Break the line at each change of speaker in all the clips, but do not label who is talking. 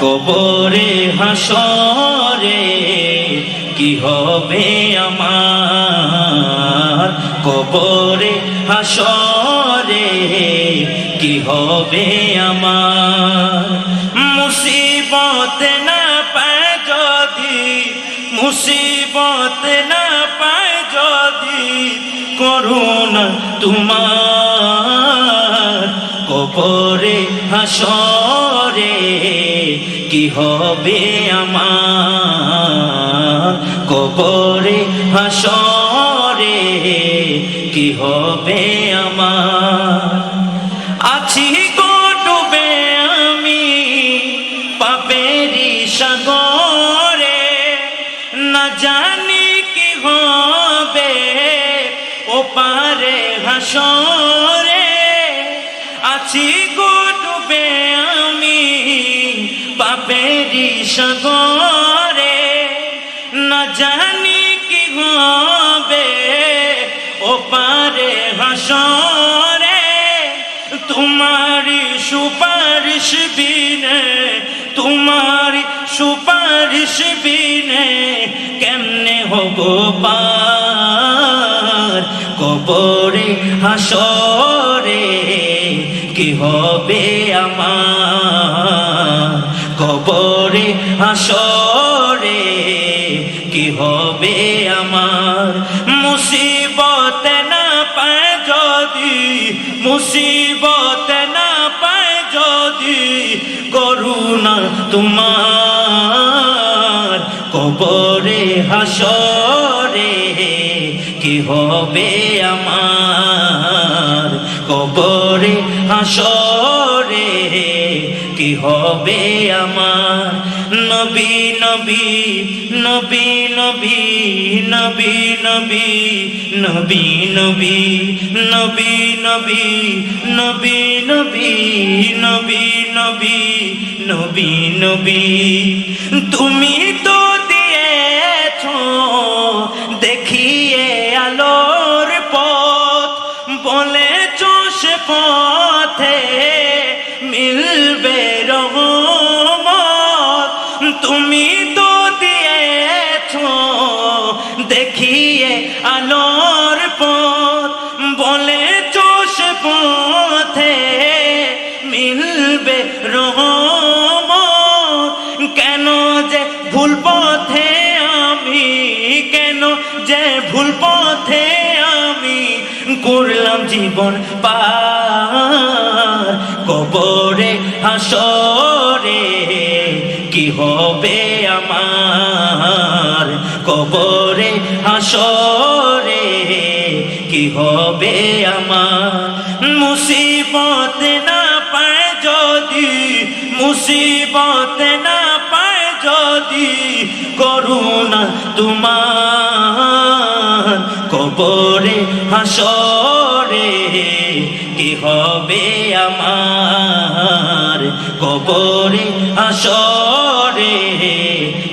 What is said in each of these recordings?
কবরে হাসরে কি হবে আমার, কবরে হাসরে কি হবে আমার। মুসিবত না পায় যদি, মুসিবত না পায় যদি করুণা তোমার, কবরে হাসরে কি হবে আমার, কবরে হাসরে কি হবে আমার। আছি গো ডুবে আমি পাপেরি সাগরে, না জানি কি হবে ওপারে হাসরে। আছি গো ডুবে আমি পাপেরি সাগরে, না জানি কি হবে ওপারে হাসরে। তোমারি সুপারিশ বিনে, তোমারি সুপারিশ বিনে কেমনে হব পার, কবরে হাসরে কি হবে আমার, কবরে হাসরে কি হবে আমার। মুসিবত না পায় যদি, মুসিবত না পায় যদি করুণা তোমার, কবরে হাসরে কি হবে আমার, কবরে হাসরে কি হবে আমার। নবী নবী নবী নবী নবী নবী নবী নবী নবী নবী নবী নবী নবী নবী নবী নবী। তুমি তো দিয়েছো দেখিয়ে আলোর পথ, বলেছো সে পথে মিলবে রহমত। তুমি তো দিয়েছো দেখিয়ে আলোর পথ, বলেছো সে পথে মিলবে রহমত। কেন যে ভুল পথে আমি, কেন যে ভুল পথে আমি করলাম জীবন পার, কবরে হাসরে কি হবে আমার, কবরে হাসরে কি হবে আমার। মুসিবত না পায় যদি, মুসিবত না পায় যদি করুণা তোমার, কবরে হাসরে কি হবে আমার, কবরে হাসরে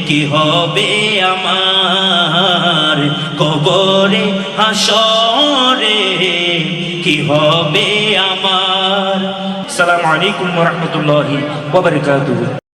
কি হবে আমার, কবরে হাসরে কি হবে আমার। আসসালামু আলাইকুম ওয়া রাহমাতুল্লাহি ওয়া বারাকাতুহু।